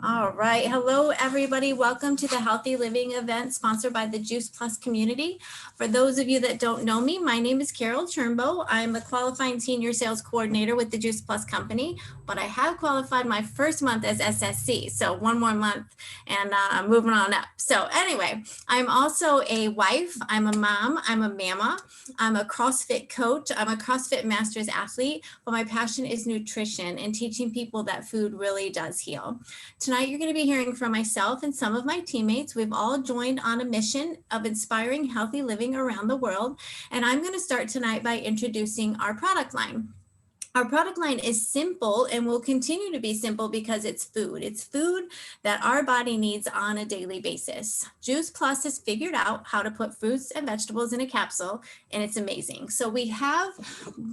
All right. Hello, everybody. Welcome to the Healthy Living event sponsored by the Juice Plus community. For those of you that don't know me, my name is Carole Turnbo. I'm a qualifying senior sales coordinator with the Juice Plus company, but I have qualified my first month as SSC. So one more month and I'm moving on up. So anyway, I'm also a wife. I'm a mom. I'm a mama. I'm a CrossFit coach. I'm a CrossFit Masters athlete, but my passion is nutrition and teaching people that food really does heal. Tonight, you're going to be hearing from myself and some of my teammates. We've all joined on a mission of inspiring healthy living around the world. And I'm going to start tonight by introducing our product line. Our product line is simple and will continue to be simple because it's food. It's food that our body needs on a daily basis. Juice Plus has figured out how to put fruits and vegetables in a capsule, and it's amazing. So we have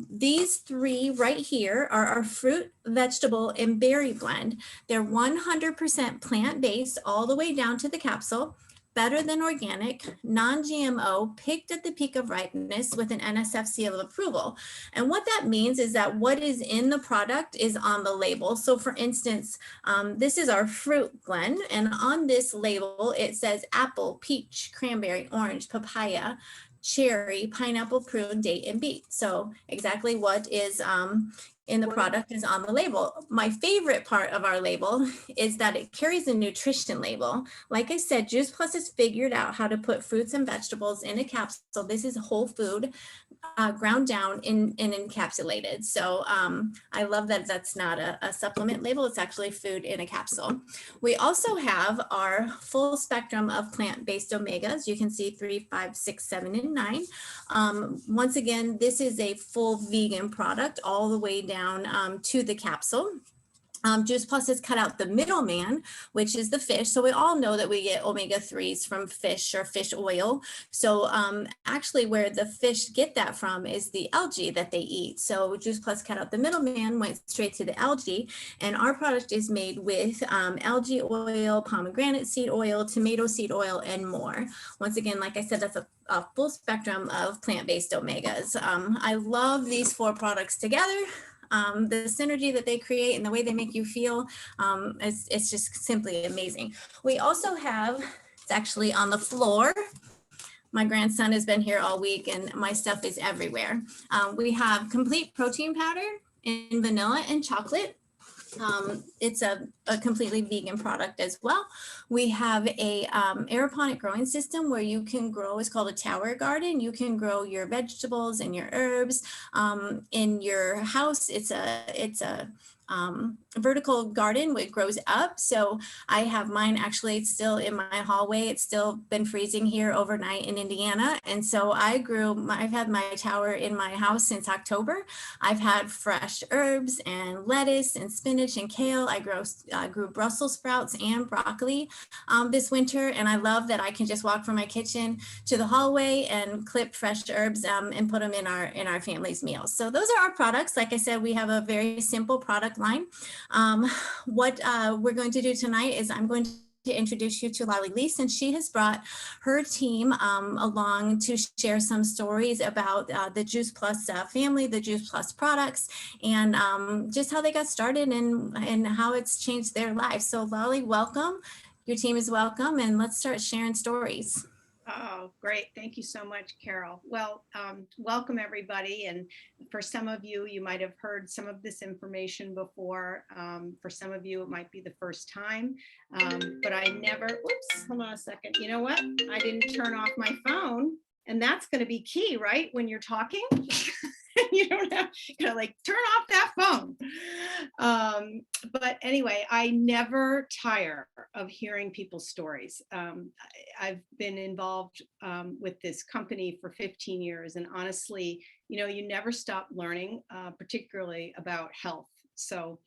these three right here are our fruit, vegetable, and berry blend. They're 100% plant-based all the way down to the capsule. Better than organic, non-GMO, picked at the peak of ripeness with an NSF seal of approval. And what that means is that what is in the product is on the label. So for instance, this is our fruit blend, and on this label, it says apple, peach, cranberry, orange, papaya, cherry, pineapple, prune, date, and beet. So exactly what is in the product is on the label. My favorite part of our label is that it carries a nutrition label. Like I said, Juice Plus has figured out how to put fruits and vegetables in a capsule. This is whole food, ground down and encapsulated. So I love that that's not a supplement label. It's actually food in a capsule. We also have our full spectrum of plant-based omegas. You can see 3, 5, 6, 7, and 9. Once again, this is a full vegan product all the way down to the capsule. Juice Plus has cut out the middleman, which is the fish. So we all know that we get omega-3s from fish or fish oil. So actually where the fish get that from is the algae that they eat. So Juice Plus cut out the middleman, went straight to the algae. And our product is made with algae oil, pomegranate seed oil, tomato seed oil, and more. Once again, like I said, that's a full spectrum of plant-based omegas. I love these 4 products together. The synergy that they create and the way they make you feel, it's just simply amazing. We also have, it's actually on the floor. My grandson has been here all week and my stuff is everywhere. We have complete protein powder in vanilla and chocolate. It's a completely vegan product as well. We have a aeroponic growing system where you can grow, it's called a tower garden. You can grow your vegetables and your herbs in your house. It's a vertical garden where it grows up. So I have mine actually still in my hallway. It's still been freezing here overnight in Indiana. And so I've had my tower in my house since October. I've had fresh herbs and lettuce and spinach and kale. I grew Brussels sprouts and broccoli this winter. And I love that I can just walk from my kitchen to the hallway and clip fresh herbs and put them in our family's meals. So those are our products. Like I said, we have a very simple product line. What we're going to do tonight is I'm going to introduce you to Lolli Leeson. She has brought her team along to share some stories about the Juice Plus family, the Juice Plus products, and just how they got started and how it's changed their lives. So Lolli, welcome. Your team is welcome, and let's start sharing stories. Oh, great. Thank you so much, Carole. Well, welcome everybody. And for some of you, you might have heard some of this information before. For some of you, it might be the first time, but I never, whoops, hold on a second. You know what? I didn't turn off my phone, and that's going to be key, right? When you're talking, you don't have to like turn off that phone. But anyway, I never tire of hearing people's stories. I've been involved with this company for 15 years, and honestly, you never stop learning, particularly about health. So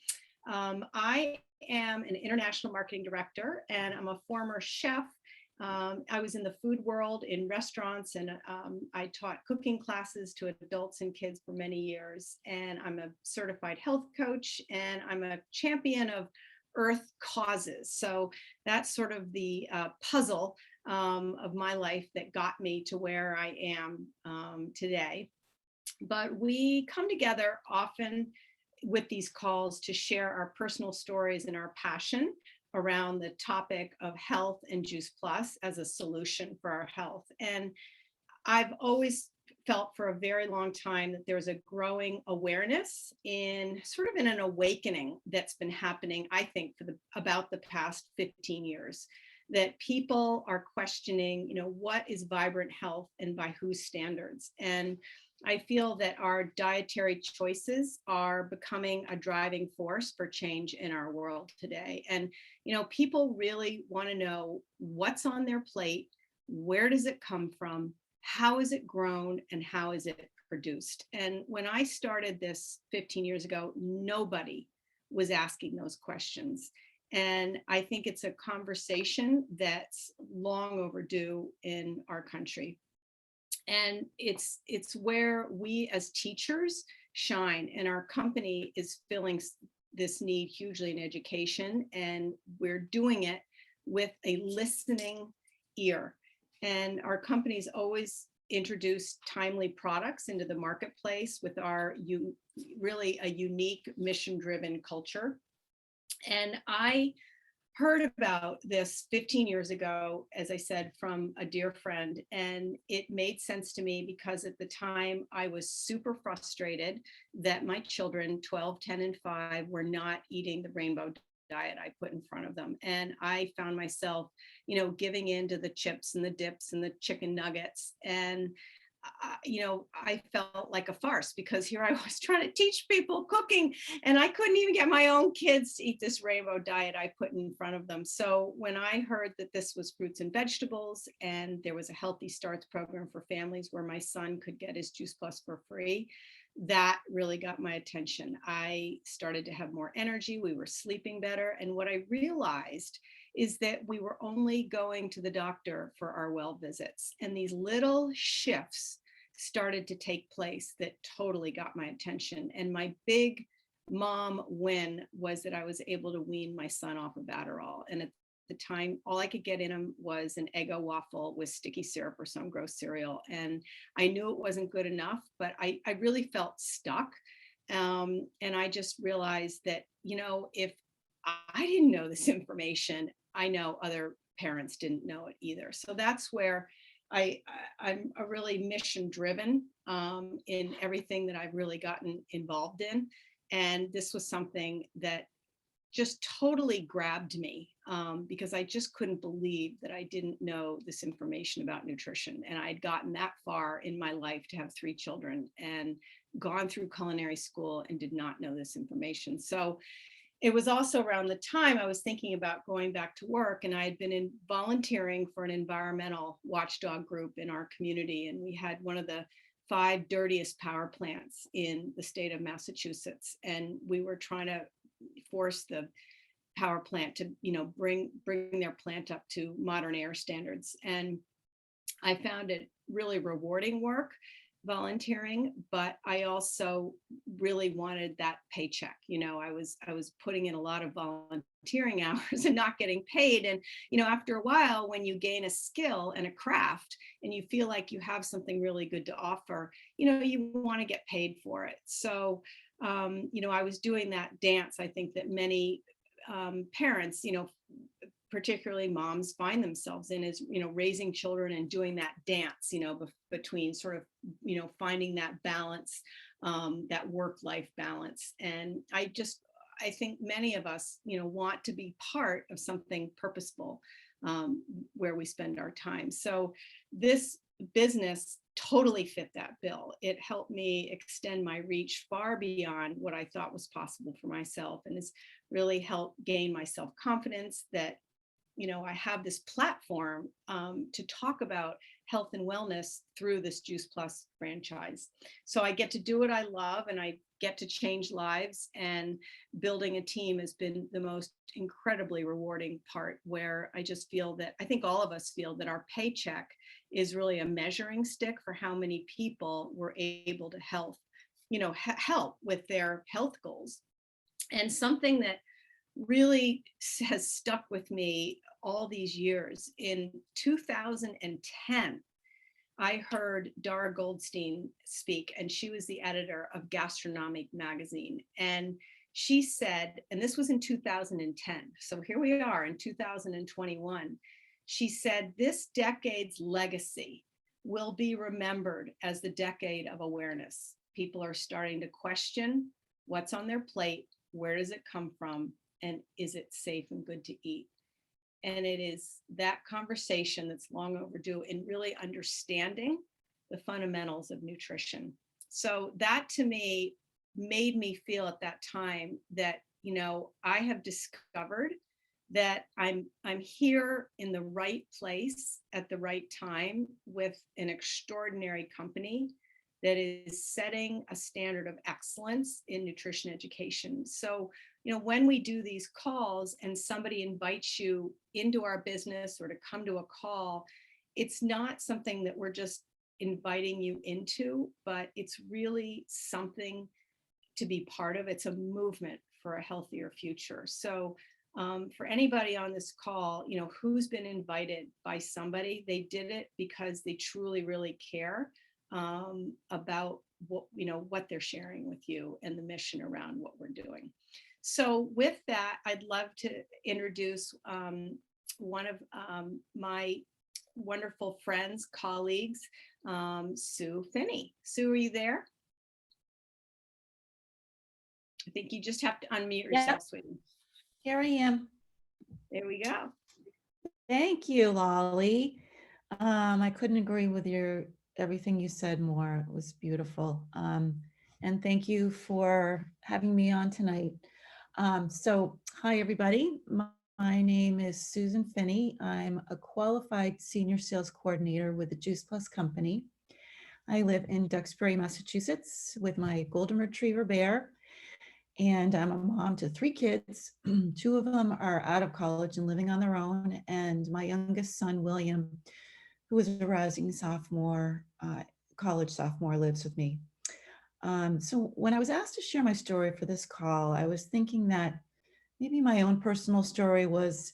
I am an international marketing director, and I'm a former chef. I was in the food world in restaurants, and I taught cooking classes to adults and kids for many years. And I'm a certified health coach, and I'm a champion of earth causes. So that's sort of the puzzle of my life that got me to where I am today. But we come together often with these calls to share our personal stories and our passion around the topic of health and Juice Plus as a solution for our health. And I've always felt for a very long time that there's a growing awareness in sort of in an awakening that's been happening, I think, for about the past 15 years, that people are questioning, what is vibrant health and by whose standards? And I feel that our dietary choices are becoming a driving force for change in our world today. And, people really want to know what's on their plate, where does it come from, how is it grown, and how is it produced? And when I started this 15 years ago, nobody was asking those questions. And I think it's a conversation that's long overdue in our country. And it's where we as teachers shine, and our company is filling this need hugely in education, and we're doing it with a listening ear. And our company's always introduced timely products into the marketplace with our really a unique mission-driven culture. And I heard about this 15 years ago, as I said, from a dear friend, and it made sense to me because at the time I was super frustrated that my children, 12, 10, and 5, were not eating the rainbow diet I put in front of them. And I found myself, giving in to the chips and the dips and the chicken nuggets. And I felt like a farce because here I was trying to teach people cooking and I couldn't even get my own kids to eat this rainbow diet I put in front of them. So when I heard that this was fruits and vegetables and there was a Healthy Starts program for families where my son could get his Juice Plus for free, that really got my attention. I started to have more energy. We were sleeping better. And what I realized is that we were only going to the doctor for our well visits. And these little shifts started to take place that totally got my attention. And my big mom win was that I was able to wean my son off of Adderall. And at the time, all I could get in him was an Eggo waffle with sticky syrup or some gross cereal. And I knew it wasn't good enough, but I really felt stuck. And I just realized that, if I didn't know this information, I know other parents didn't know it either. So that's where I'm a really mission driven in everything that I've really gotten involved in. And this was something that just totally grabbed me because I just couldn't believe that I didn't know this information about nutrition. And I'd gotten that far in my life to have 3 children and gone through culinary school and did not know this information. So it was also around the time I was thinking about going back to work, and I had been volunteering for an environmental watchdog group in our community. And we had one of the 5 dirtiest power plants in the state of Massachusetts. And we were trying to force the power plant to, bring their plant up to modern air standards. And I found it really rewarding work, volunteering, but I also really wanted that paycheck. I was putting in a lot of volunteering hours and not getting paid. And, after a while, when you gain a skill and a craft and you feel like you have something really good to offer, you want to get paid for it. So, I was doing that dance, I think that many parents, particularly moms, find themselves in, is raising children and doing that dance between sort of finding that balance, that work-life balance. And I think many of us want to be part of something purposeful where we spend our time. So this business totally fit that bill. It helped me extend my reach far beyond what I thought was possible for myself, and has really helped gain my self-confidence that I have this platform to talk about health and wellness through this Juice Plus franchise. So I get to do what I love, and I get to change lives, and building a team has been the most incredibly rewarding part, where I just feel that, I think all of us feel that our paycheck is really a measuring stick for how many people we're able to help with their health goals. And something that really has stuck with me all these years, in 2010, I heard Dara Goldstein speak, and she was the editor of Gastronomic magazine. And She said, and this was in 2010, so here we are in 2021, she said, this decade's legacy will be remembered as the decade of awareness. People are starting to question what's on their plate, where does it come from, and is it safe and good to eat? And it is that conversation that's long overdue in really understanding the fundamentals of nutrition. So that to me made me feel at that time that, you know, I have discovered that I'm here in the right place at the right time with an extraordinary company that is setting a standard of excellence in nutrition education. So, you know, when we do these calls and somebody invites you into our business or to come to a call, it's not something that we're just inviting you into, but it's really something to be part of. It's a movement for a healthier future. So for anybody on this call, you know, who's been invited by somebody, they did it because they truly, really care about what, you know, what they're sharing with you and the mission around what we're doing. So with that, I'd love to introduce one of my wonderful friends, colleagues, Sue Phinney. Sue, are you there? I think you just have to unmute yourself, Yep. sweetie. Here I am. There we go. Thank you, Lolli. I couldn't agree with everything you said more. It was beautiful. And thank you for having me on tonight. So hi, everybody. My name is Susan Phinney. I'm a qualified senior sales coordinator with the Juice Plus company. I live in Duxbury, Massachusetts with my golden retriever bear. And I'm a mom to 3 kids. 2 of them are out of college and living on their own. And my youngest son, William, who is a rising sophomore, college sophomore, lives with me. So when I was asked to share my story for this call, I was thinking that maybe my own personal story was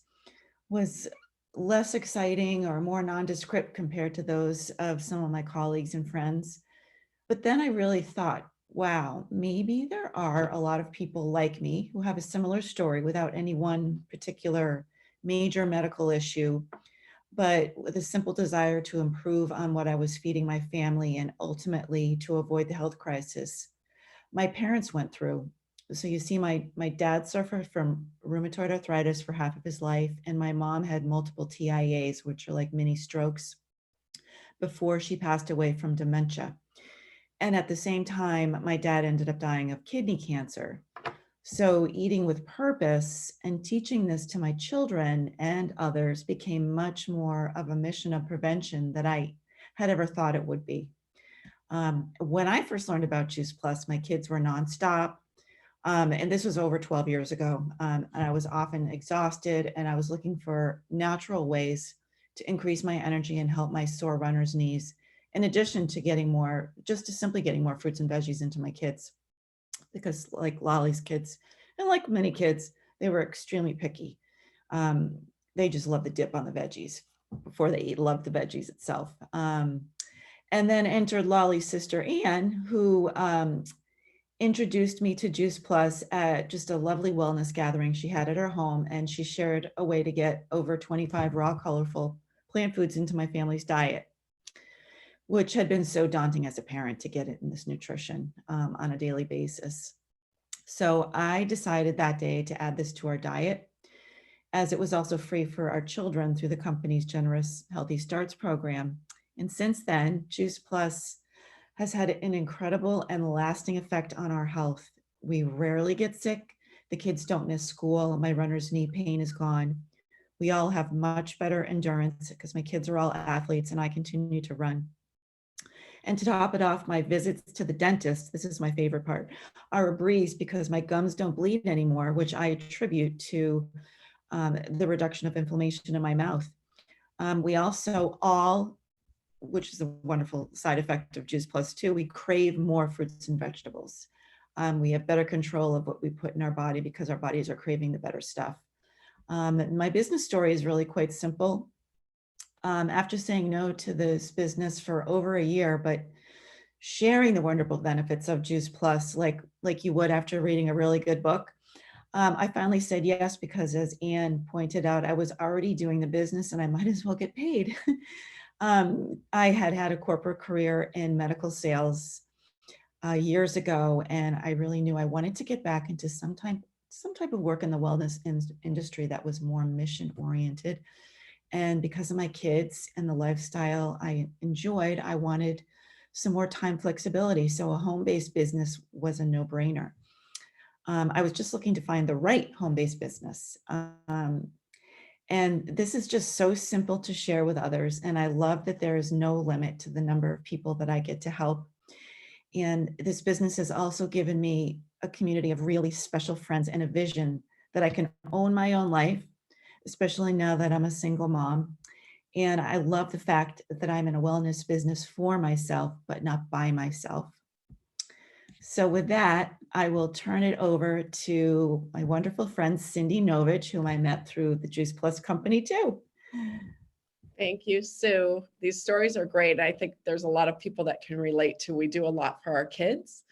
less exciting or more nondescript compared to those of some of my colleagues and friends. But then I really thought, wow, maybe there are a lot of people like me who have a similar story without any one particular major medical issue, but with a simple desire to improve on what I was feeding my family and ultimately to avoid the health crisis my parents went through. So you see, my dad suffered from rheumatoid arthritis for half of his life, and my mom had multiple TIAs, which are like mini strokes, before she passed away from dementia. And at the same time, my dad ended up dying of kidney cancer. So eating with purpose and teaching this to my children and others became much more of a mission of prevention than I had ever thought it would be. When I first learned about Juice Plus, my kids were nonstop. And this was over 12 years ago. And I was often exhausted, and I was looking for natural ways to increase my energy and help my sore runner's knees, in addition to getting more, just to simply getting more fruits and veggies into my kids. Because like Lolli's kids, and like many kids, they were extremely picky. They just love the dip on the veggies before they loved the veggies itself. And then entered Lolli's sister, Anne, who introduced me to Juice Plus at just a lovely wellness gathering she had at her home. And she shared a way to get over 25 raw, colorful plant foods into my family's diet, which had been so daunting as a parent to get it in this nutrition on a daily basis. So I decided that day to add this to our diet, as it was also free for our children through the company's generous Healthy Starts program. And since then, Juice Plus has had an incredible and lasting effect on our health. We rarely get sick. The kids don't miss school. My runner's knee pain is gone. We all have much better endurance because my kids are all athletes and I continue to run. And to top it off, my visits to the dentist, this is my favorite part, are a breeze because my gums don't bleed anymore, which I attribute to the reduction of inflammation in my mouth. We also all, which is a wonderful side effect of Juice Plus too, we crave more fruits and vegetables. We have better control of what we put in our body because our bodies are craving the better stuff. My business story is really quite simple. After saying no to this business for over a year, but sharing the wonderful benefits of Juice Plus, like you would after reading a really good book. I finally said yes, because as Anne pointed out, I was already doing the business and I might as well get paid. I had had a corporate career in medical sales years ago, and I really knew I wanted to get back into some type of work in the wellness industry that was more mission oriented. And because of my kids and the lifestyle I enjoyed, I wanted some more time flexibility. So a home-based business was a no-brainer. I was just looking to find the right home-based business. And this is just so simple to share with others. And I love that there is no limit to the number of people that I get to help. And this business has also given me a community of really special friends and a vision that I can own my own life, especially now that I'm a single mom. And I love the fact that I'm in a wellness business for myself, but not by myself. So with that, I will turn it over to my wonderful friend, CynDee Novitch, whom I met through the Juice Plus company too. Thank you, Sue. These stories are great. I think there's a lot of people that can relate to. We do a lot for our kids,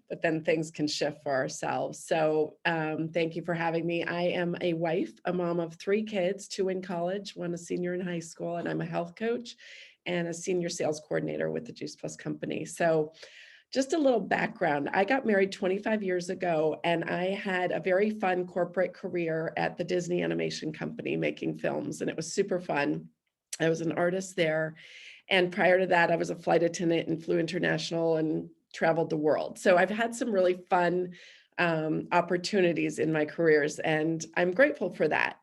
but then things can shift for ourselves. So thank you for having me. I am a wife, a mom of 3 kids, 2 in college, 1 a senior in high school, and I'm a health coach and a senior sales coordinator with the Juice Plus company. So just a little background. I got married 25 years ago, and I had a very fun corporate career at the Disney Animation Company making films, and it was super fun. I was an artist there. And prior to that, I was a flight attendant and flew international and traveled the world. So I've had some really fun opportunities in my careers, and I'm grateful for that.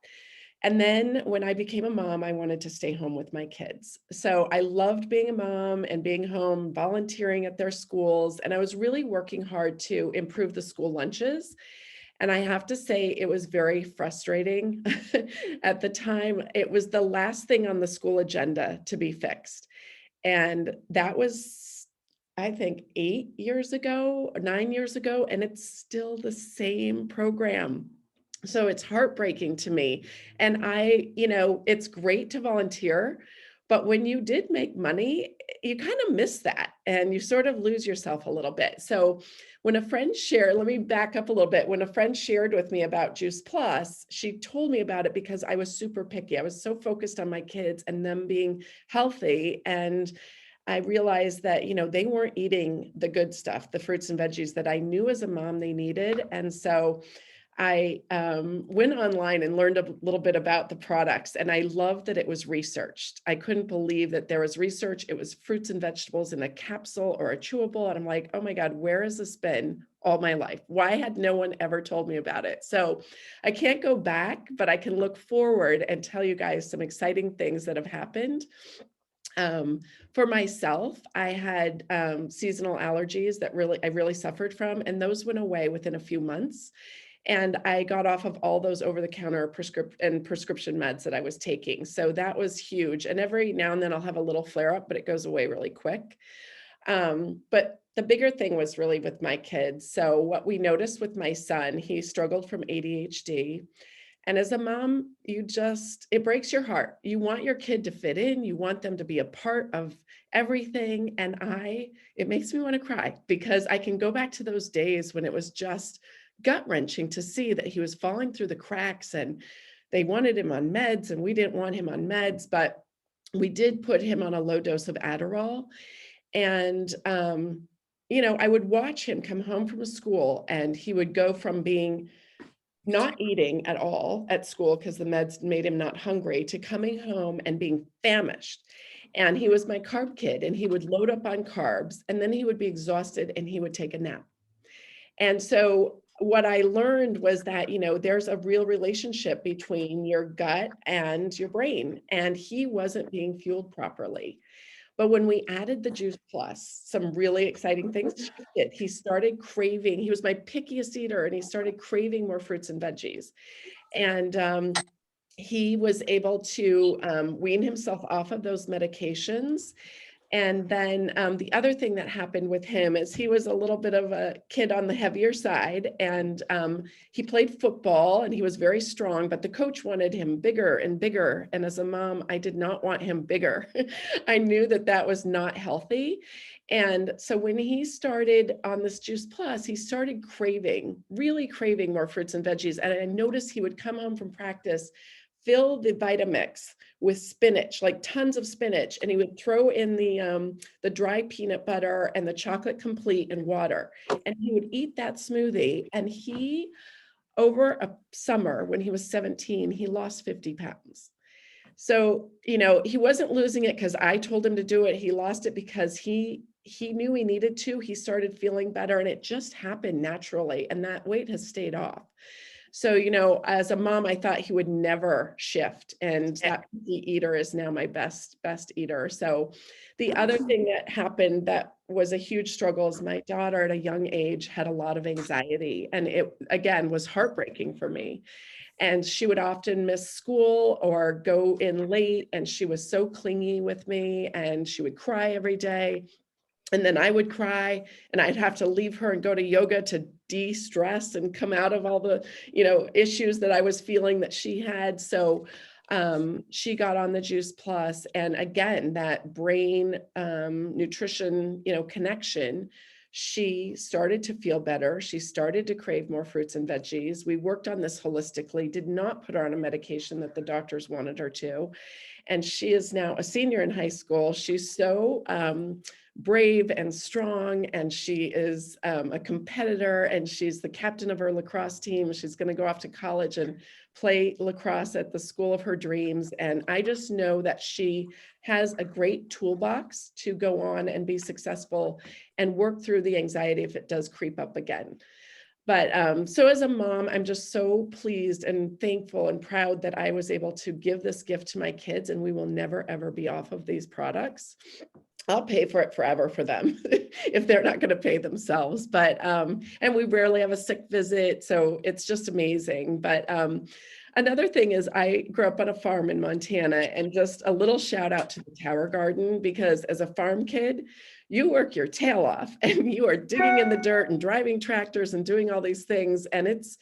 And then when I became a mom, I wanted to stay home with my kids. So I loved being a mom and being home, volunteering at their schools. And I was really working hard to improve the school lunches. And I have to say, it was very frustrating at the time. It was the last thing on the school agenda to be fixed. And that was, I think, 8 years ago or 9 years ago, and it's still the same program. So it's heartbreaking to me. And it's great to volunteer, but when you did make money, you kind of miss that and you sort of lose yourself a little bit. So when a friend shared, let me back up a little bit. When a friend shared with me about Juice Plus, she told me about it because I was super picky. I was so focused on my kids and them being healthy. And I realized that, they weren't eating the good stuff, the fruits and veggies that I knew as a mom they needed. And so I went online and learned a little bit about the products, and I loved that it was researched. I couldn't believe that there was research. It was fruits and vegetables in a capsule or a chewable. And I'm like, oh my God, where has this been all my life? Why had no one ever told me about it? So I can't go back, but I can look forward and tell you guys some exciting things that have happened. For myself, I had seasonal allergies that I really suffered from, and those went away within a few months. And I got off of all those over-the-counter prescription meds that I was taking. So that was huge. And every now and then I'll have a little flare-up, but it goes away really quick. But the bigger thing was really with my kids. So what we noticed with my son, he struggled from ADHD. And as a mom, it breaks your heart. You want your kid to fit in. You want them to be a part of everything. And it makes me want to cry because I can go back to those days when it was just gut-wrenching to see that he was falling through the cracks, and they wanted him on meds and we didn't want him on meds, but we did put him on a low dose of Adderall. And I would watch him come home from school, and he would go from being not eating at all at school because the meds made him not hungry, to coming home and being famished. And he was my carb kid, and he would load up on carbs, and then he would be exhausted and he would take a nap. And so what I learned was that, there's a real relationship between your gut and your brain, and he wasn't being fueled properly. But when we added the Juice Plus, some really exciting things shifted. He started craving, he was my pickiest eater, and he started craving more fruits and veggies. And he was able to wean himself off of those medications. And then the other thing that happened with him is he was a little bit of a kid on the heavier side, and he played football and he was very strong, but the coach wanted him bigger and bigger. And as a mom, I did not want him bigger. I knew that that was not healthy. And so when he started on this Juice Plus, he started really craving more fruits and veggies. And I noticed he would come home from practice, fill the Vitamix with spinach, like tons of spinach, and he would throw in the dry peanut butter and the chocolate complete and water, and he would eat that smoothie. And he, over a summer when he was 17, he lost 50 pounds. So, you know, he wasn't losing it because I told him to do it. He lost it because he knew he needed to. He started feeling better, and it just happened naturally, and that weight has stayed off. So, you know, as a mom, I thought he would never shift, and that eater is now my best eater. So the other thing that happened that was a huge struggle is my daughter at a young age had a lot of anxiety, and it again was heartbreaking for me. And she would often miss school or go in late, and she was so clingy with me, and she would cry every day. And then I would cry, and I'd have to leave her and go to yoga to de-stress and come out of all the, you know, issues that I was feeling that she had. So she got on the Juice Plus, and again, that brain nutrition, you know, connection, she started to feel better. She started to crave more fruits and veggies. We worked on this holistically, did not put her on a medication that the doctors wanted her to. And she is now a senior in high school. She's so brave and strong, and she is a competitor, and she's the captain of her lacrosse team. She's going to go off to college and play lacrosse at the school of her dreams. And I just know that she has a great toolbox to go on and be successful and work through the anxiety if it does creep up again. But so as a mom, I'm just so pleased and thankful and proud that I was able to give this gift to my kids, and we will never, ever be off of these products. I'll pay for it forever for them if they're not going to pay themselves. But and we rarely have a sick visit, so it's just amazing. But another thing is I grew up on a farm in Montana, and just a little shout out to the Tower Garden, because as a farm kid, you work your tail off and you are digging in the dirt and driving tractors and doing all these things. And it's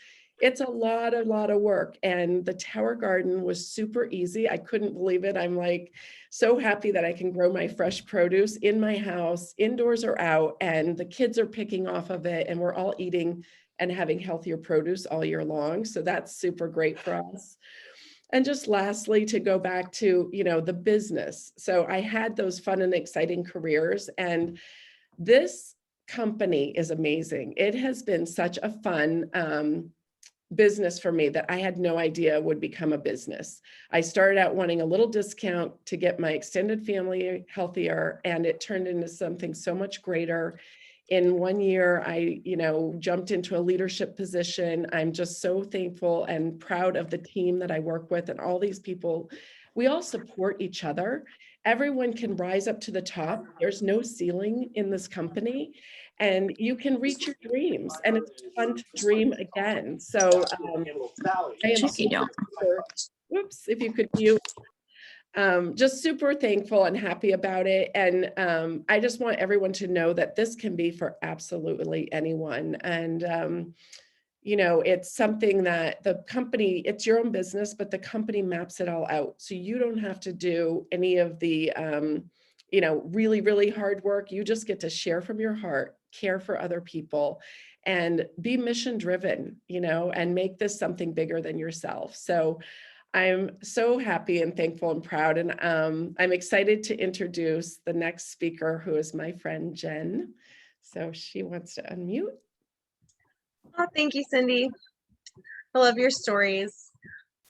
a lot of work. And the Tower Garden was super easy. I couldn't believe it. I'm like so happy that I can grow my fresh produce in my house, indoors or out, and the kids are picking off of it, and we're all eating and having healthier produce all year long. So that's super great for us. And just lastly, to go back to, you know, the business. So I had those fun and exciting careers, and this company is amazing. It has been such a fun business for me that I had no idea would become a business. I started out wanting a little discount to get my extended family healthier, and it turned into something so much greater. In 1 year, I, you know, jumped into a leadership position. I'm just so thankful and proud of the team that I work with, and all these people. We all support each other. Everyone can rise up to the top. There's no ceiling in this company, and you can reach your dreams, and it's fun to dream again. So I am super, whoops, if you could mute. Just super thankful and happy about it. And I just want everyone to know that this can be for absolutely anyone. And, you know, it's something that the company, it's your own business, but the company maps it all out. So you don't have to do any of the, you know, really hard work. You just get to share from your heart, care for other people, and be mission driven, you know, and make this something bigger than yourself. So I'm so happy and thankful and proud. And I'm excited to introduce the next speaker, who is my friend, Jen. So she wants to unmute. Oh, thank you, CynDee. I love your stories.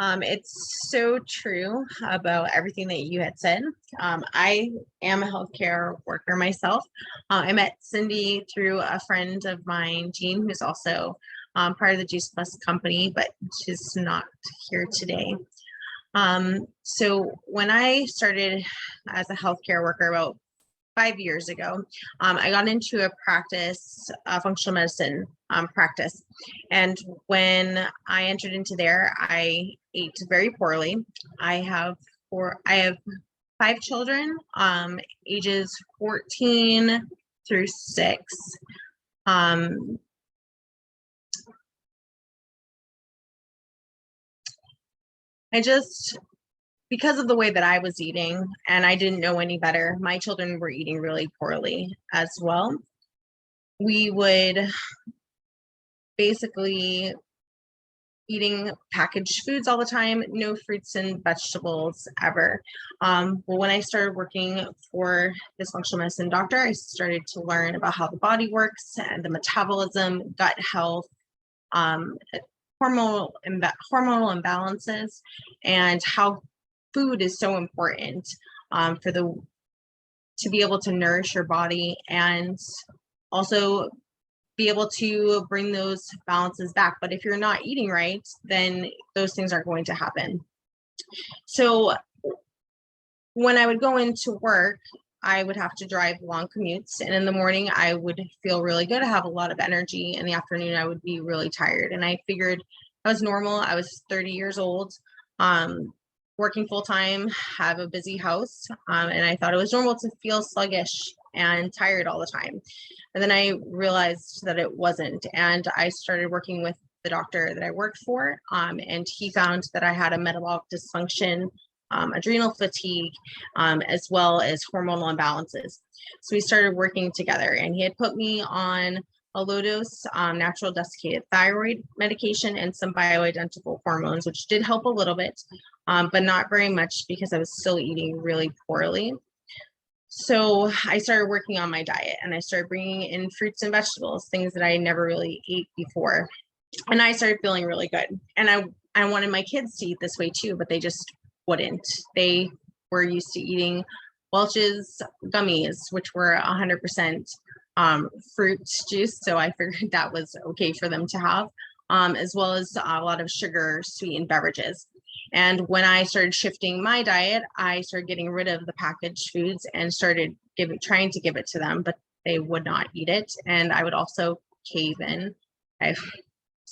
It's so true about everything that you had said. I am a healthcare worker myself. I met CynDee through a friend of mine, Jean, who's also part of the Juice Plus company, but she's not here today. So when I started as a healthcare worker about 5 years ago, I got into a practice, a functional medicine practice. And when I entered into there, I ate very poorly. I have 5 children, ages 14 through 6. Because of the way that I was eating and I didn't know any better, my children were eating really poorly as well. We would basically eating packaged foods all the time, no fruits and vegetables ever. Well, when I started working for this functional medicine doctor, I started to learn about how the body works and the metabolism, gut health, hormonal imbalances, and how food is so important to be able to nourish your body and also be able to bring those balances back. But if you're not eating right, then those things aren't going to happen. So when I would go into work, I would have to drive long commutes, and in the morning I would feel really good. I have a lot of energy. In the afternoon I would be really tired, and I figured that was normal. I was 30 years old, working full-time, have a busy house, and I thought it was normal to feel sluggish and tired all the time. And then I realized that it wasn't, and I started working with the doctor that I worked for, and he found that I had a metabolic dysfunction, adrenal fatigue, as well as hormonal imbalances. So we started working together, and he had put me on a low dose natural desiccated thyroid medication and some bioidentical hormones, which did help a little bit, but not very much because I was still eating really poorly. So I started working on my diet, and I started bringing in fruits and vegetables, things that I never really ate before. And I started feeling really good. And I wanted my kids to eat this way too, but they just wouldn't. They were used to eating Welch's gummies, which were 100% fruit juice. So I figured that was okay for them to have, as well as a lot of sugar sweetened beverages. And when I started shifting my diet, I started getting rid of the packaged foods and started trying to give it to them, but they would not eat it. And I would also cave in. It's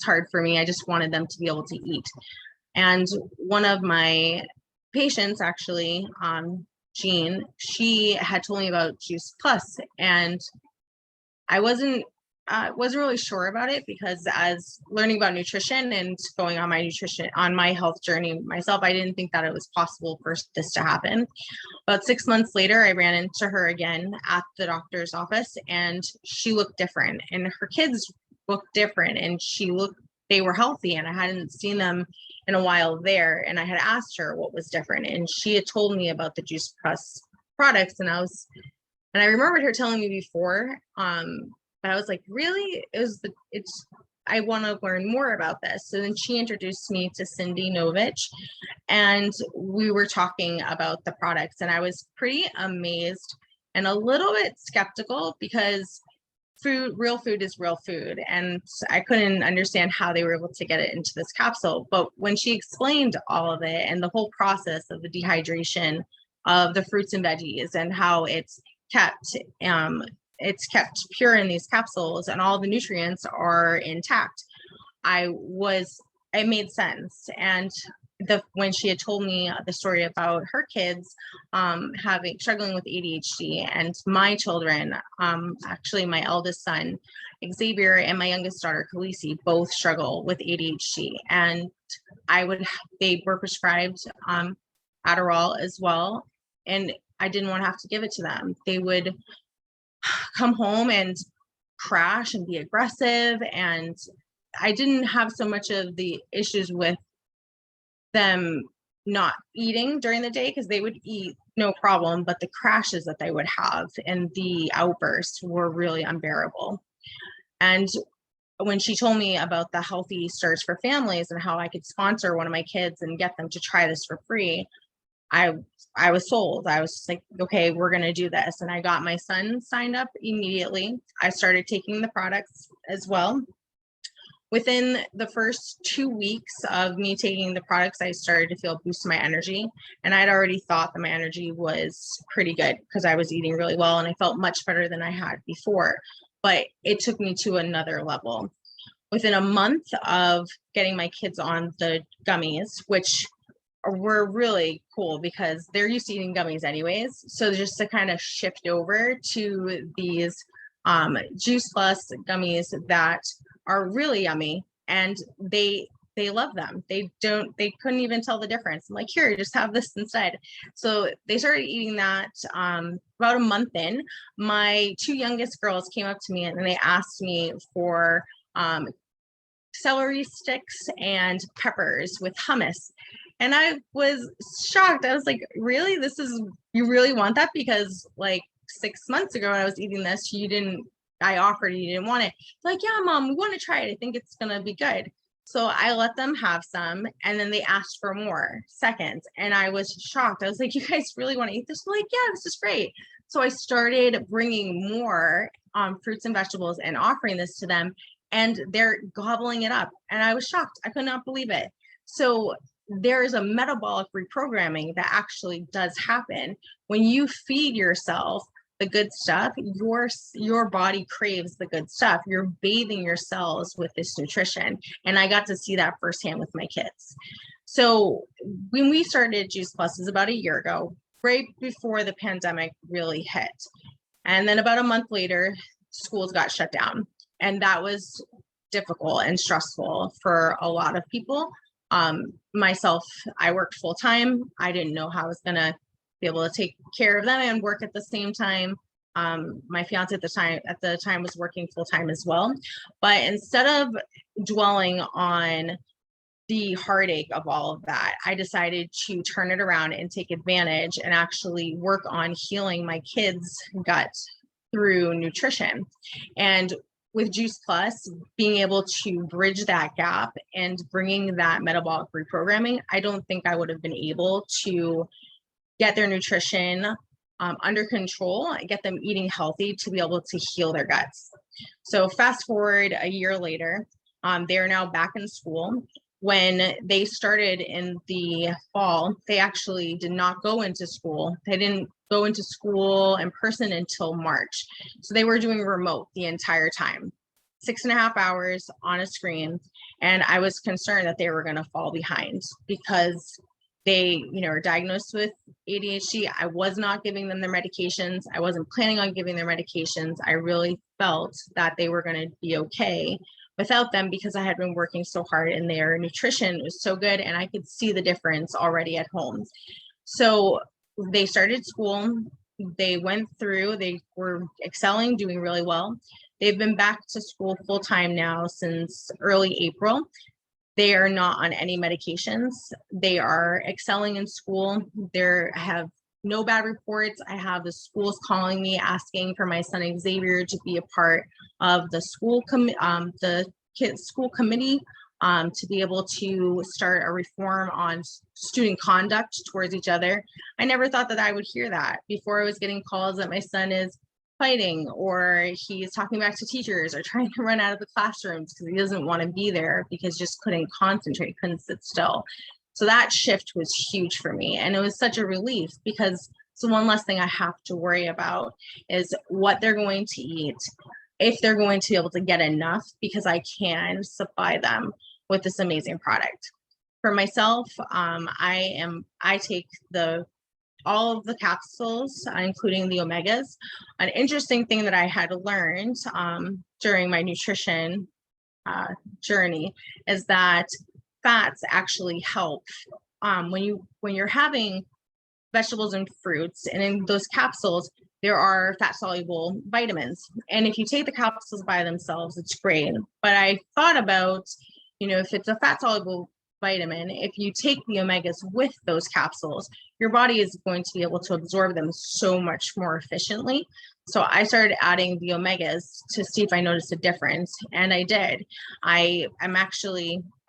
hard for me. I just wanted them to be able to eat. And one of my patients, actually, Jean, she had told me about Juice Plus, and I wasn't really sure about it, because as learning about nutrition and going on my health journey myself, I didn't think that it was possible for this to happen. About 6 months later, I ran into her again at the doctor's office, and she looked different, and her kids looked different, and they were healthy, and I hadn't seen them in a while there. And I had asked her what was different, and she had told me about the Juice Plus products, and I remembered her telling me before, but I was like, really? I want to learn more about this. So then she introduced me to CynDee Novitch, and we were talking about the products, and I was pretty amazed and a little bit skeptical, because real food is real food, and I couldn't understand how they were able to get it into this capsule. But when she explained all of it and the whole process of the dehydration of the fruits and veggies and how it's kept pure in these capsules and all the nutrients are intact, it made sense. And when she had told me the story about her kids struggling with ADHD, and my children, actually my eldest son Xavier and my youngest daughter Khaleesi both struggle with ADHD, and they were prescribed Adderall as well, and I didn't want to have to give it to them. They would come home and crash and be aggressive, and I didn't have so much of the issues with them not eating during the day, because they would eat no problem, but the crashes that they would have and the outbursts were really unbearable. And when she told me about the Healthy Starts for Families and how I could sponsor one of my kids and get them to try this for free, I was sold. I was just like, okay, we're going to do this. And I got my son signed up immediately. I started taking the products as well. Within the first 2 weeks of me taking the products, I started to feel a boost in my energy. And I'd already thought that my energy was pretty good because I was eating really well and I felt much better than I had before. But it took me to another level. Within a month of getting my kids on the gummies, which were really cool because they're used to eating gummies anyways. So just to kind of shift over to these Juice Plus gummies that are really yummy, and they love them. They couldn't even tell the difference. I'm like, here, just have this instead. So they started eating that about a month in. My two youngest girls came up to me and they asked me for celery sticks and peppers with hummus. And I was shocked. I was like, really? You really want that? Because like 6 months ago when I was eating this, I offered, you didn't want it. Like, yeah, Mom, we want to try it. I think it's going to be good. So I let them have some, and then they asked for more seconds. And I was shocked. I was like, you guys really want to eat this? They're like, yeah, this is great. So I started bringing more fruits and vegetables and offering this to them, and they're gobbling it up. And I was shocked. I could not believe it. So there is a metabolic reprogramming that actually does happen when you feed yourself the good stuff. Your body craves the good stuff. You're bathing your cells with this nutrition, and I got to see that firsthand with my kids. So when we started Juice Plus is about a year ago, right before the pandemic really hit, and then about a month later, schools got shut down, and that was difficult and stressful for a lot of people. Myself, I worked full time. I didn't know how I was gonna be able to take care of them and work at the same time. My fiance at the time was working full time as well. But instead of dwelling on the heartache of all of that, I decided to turn it around and take advantage and actually work on healing my kids' gut through nutrition. And with Juice Plus, being able to bridge that gap and bringing that metabolic reprogramming, I don't think I would have been able to get their nutrition under control, get them eating healthy to be able to heal their guts. So fast forward a year later, they are now back in school. When they started in the fall, they actually did not go into school. They didn't go into school in person until March. So they were doing remote the entire time, 6.5 hours on a screen. And I was concerned that they were going to fall behind because they, are diagnosed with ADHD. I was not giving them their medications. I wasn't planning on giving their medications. I really felt that they were going to be okay without them because I had been working so hard and their nutrition was so good and I could see the difference already at home. So they started school. They went through, they were excelling, doing really well. They've been back to school full time now since early April. They are not on any medications. They are excelling in school. I have no bad reports. I have the schools calling me asking for my son Xavier to be a part of the school school committee to be able to start a reform on student conduct towards each other. I never thought that I would hear that. Before I was getting calls that my son is fighting or he's talking back to teachers or trying to run out of the classrooms because he doesn't want to be there because just couldn't concentrate, couldn't sit still. So that shift was huge for me. And it was such a relief because so one less thing I have to worry about is what they're going to eat, if they're going to be able to get enough, because I can supply them with this amazing product. For myself, I take all of the capsules, including the omegas. An interesting thing that I had learned during my nutrition journey is that fats actually help when you're having vegetables and fruits, and in those capsules there are fat soluble vitamins, and if you take the capsules by themselves it's great, but I thought about if it's a fat soluble vitamin, if you take the omegas with those capsules, your body is going to be able to absorb them so much more efficiently. So I started adding the omegas to see if I noticed a difference, and I did. I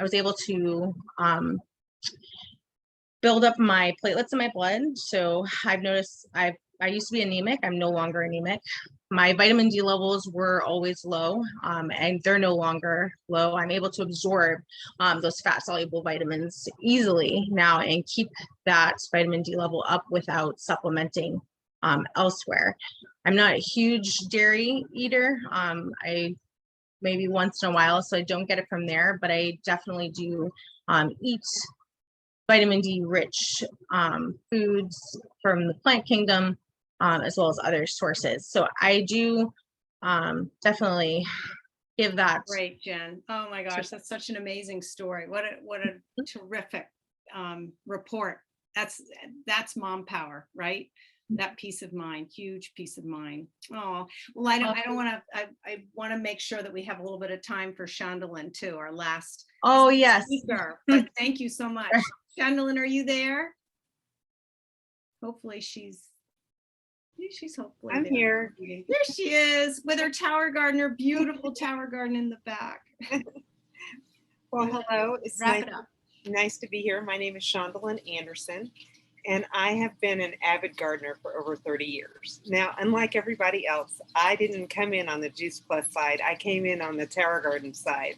was able to build up my platelets in my blood. So I've noticed I used to be anemic. I'm no longer anemic. My vitamin D levels were always low, and they're no longer low. I'm able to absorb those fat soluble vitamins easily now and keep that vitamin D level up without supplementing elsewhere. I'm not a huge dairy eater. I maybe once in a while, so I don't get it from there, but I definitely do eat vitamin D rich foods from the plant kingdom, as well as other sources. So I do definitely give that. Great, Jen. Oh my gosh, that's such an amazing story. What a terrific report. That's mom power, right? That peace of mind, huge peace of mind. Oh, well, I don't want to, I want to make sure that we have a little bit of time for Shandelin too, our last Oh, yes. speaker. But thank you so much. Shandelin, are you there? Hopefully she's hopefully I'm there. here. There she is with her tower garden, her beautiful tower garden in the back. Well, hello. It's Wrap it up. nice to be here. My name is Shandelin Anderson, and I have been an avid gardener for over 30 years. Now, unlike everybody else, I didn't come in on the Juice Plus side. I came in on the tower garden side.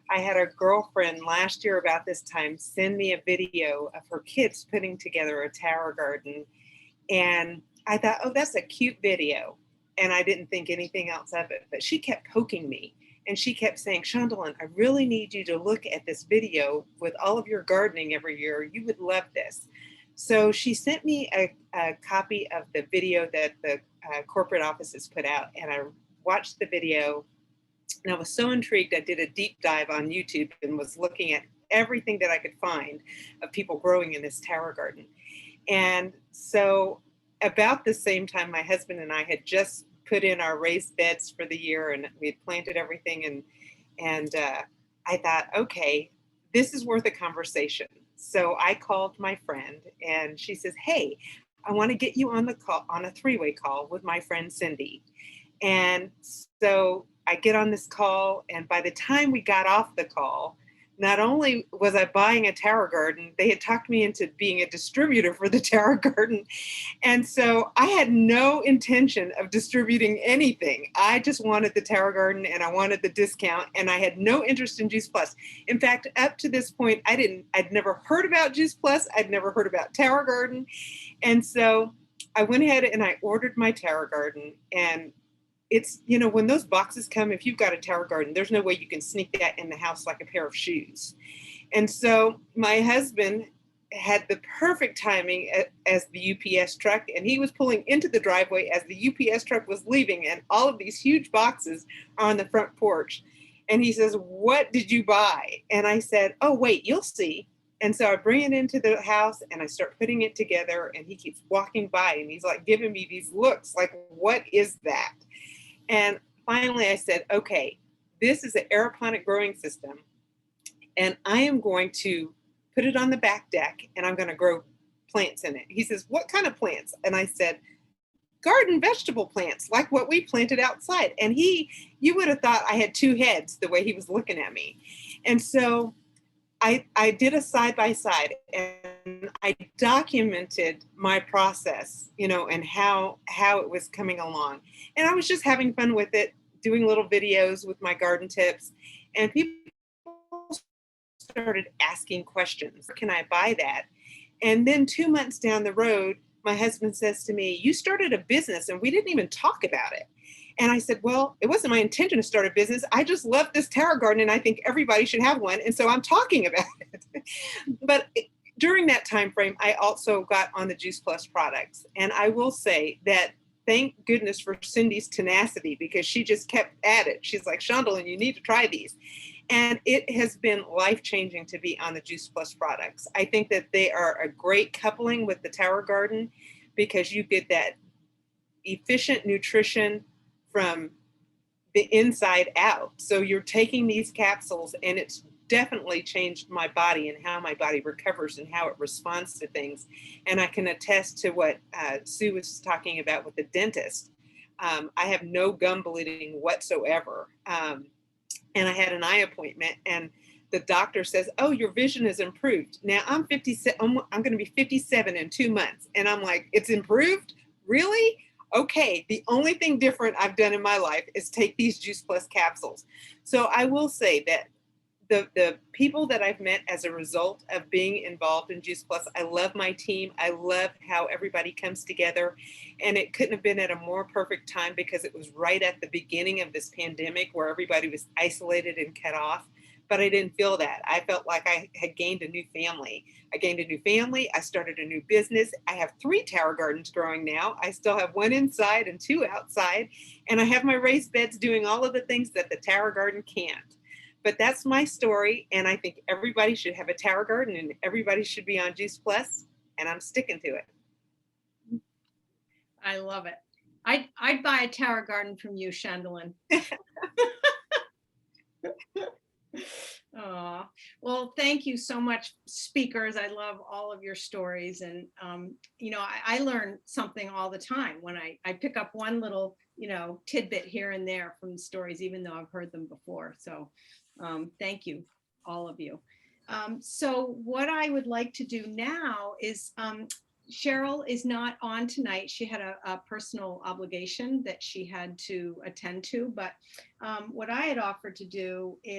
I had a girlfriend last year about this time send me a video of her kids putting together a tower garden, and I thought, oh, that's a cute video. And I didn't think anything else of it, but she kept poking me and she kept saying, Shandelin, I really need you to look at this video with all of your gardening every year. You would love this. So she sent me a copy of the video that the corporate offices put out, and I watched the video and I was so intrigued. I did a deep dive on YouTube and was looking at everything that I could find of people growing in this tower garden. And so about the same time, my husband and I had just put in our raised beds for the year, and we had planted everything. And I thought, okay, this is worth a conversation. So I called my friend, and she says, hey, I want to get you on the call, on a three-way call with my friend CynDee. And so I get on this call, and by the time we got off the call, not only was I buying a tower garden, they had talked me into being a distributor for the tower garden. And so I had no intention of distributing anything. I just wanted the tower garden and I wanted the discount, and I had no interest in Juice Plus. In fact, up to this point, I'd never heard about Juice Plus. I'd never heard about tower garden. And so I went ahead and I ordered my tower garden, and it's, you know, when those boxes come, if you've got a tower garden, there's no way you can sneak that in the house like a pair of shoes. And so my husband had the perfect timing as the UPS truck, and he was pulling into the driveway as the UPS truck was leaving, and all of these huge boxes are on the front porch. And he says, what did you buy? And I said, oh, wait, you'll see. And so I bring it into the house and I start putting it together, and he keeps walking by and he's like giving me these looks like, what is that? And finally I said, okay, this is an aeroponic growing system, and I am going to put it on the back deck and I'm going to grow plants in it. He says, what kind of plants? And I said, garden vegetable plants, like what we planted outside. And you would have thought I had two heads the way he was looking at me. And so I did a side-by-side, and I documented my process, you know, and how it was coming along. And I was just having fun with it, doing little videos with my garden tips, and people started asking questions. Can I buy that? And then 2 months down the road, my husband says to me, you started a business and we didn't even talk about it. And I said, well, it wasn't my intention to start a business. I just love this tower garden and I think everybody should have one. And so I'm talking about it. But during that time frame, I also got on the Juice Plus products. And I will say that thank goodness for CynDee's tenacity, because she just kept at it. She's like, Shandelin, you need to try these. And it has been life-changing to be on the Juice Plus products. I think that they are a great coupling with the tower garden, because you get that efficient nutrition from the inside out. So you're taking these capsules, and it's definitely changed my body and how my body recovers and how it responds to things. And I can attest to what Sue was talking about with the dentist. I have no gum bleeding whatsoever. And I had an eye appointment, and the doctor says, oh, your vision is improved. Now I'm 57, I'm going to be 57 in 2 months. And I'm like, it's improved? Really? Okay, the only thing different I've done in my life is take these Juice Plus capsules. So I will say that the people that I've met as a result of being involved in Juice Plus, I love my team. I love how everybody comes together. And it couldn't have been at a more perfect time, because it was right at the beginning of this pandemic where everybody was isolated and cut off. but I didn't feel that. I felt like I had gained a new family. I gained a new family. I started a new business. I have 3 tower gardens growing now. I still have 1 inside and 2 outside. And I have my raised beds doing all of the things that the tower garden can't. But that's my story. And I think everybody should have a tower garden and everybody should be on Juice Plus. And I'm sticking to it. I love it. I'd buy a tower garden from you, Shandelin. Aw. Well, thank you so much, speakers. I love all of your stories. And, you know, I learn something all the time when I pick up one little, you know, tidbit here and there from the stories, even though I've heard them before. So thank you, all of you. So what I would like to do now is, Cheryl is not on tonight. She had a personal obligation that she had to attend to, but what I had offered to do is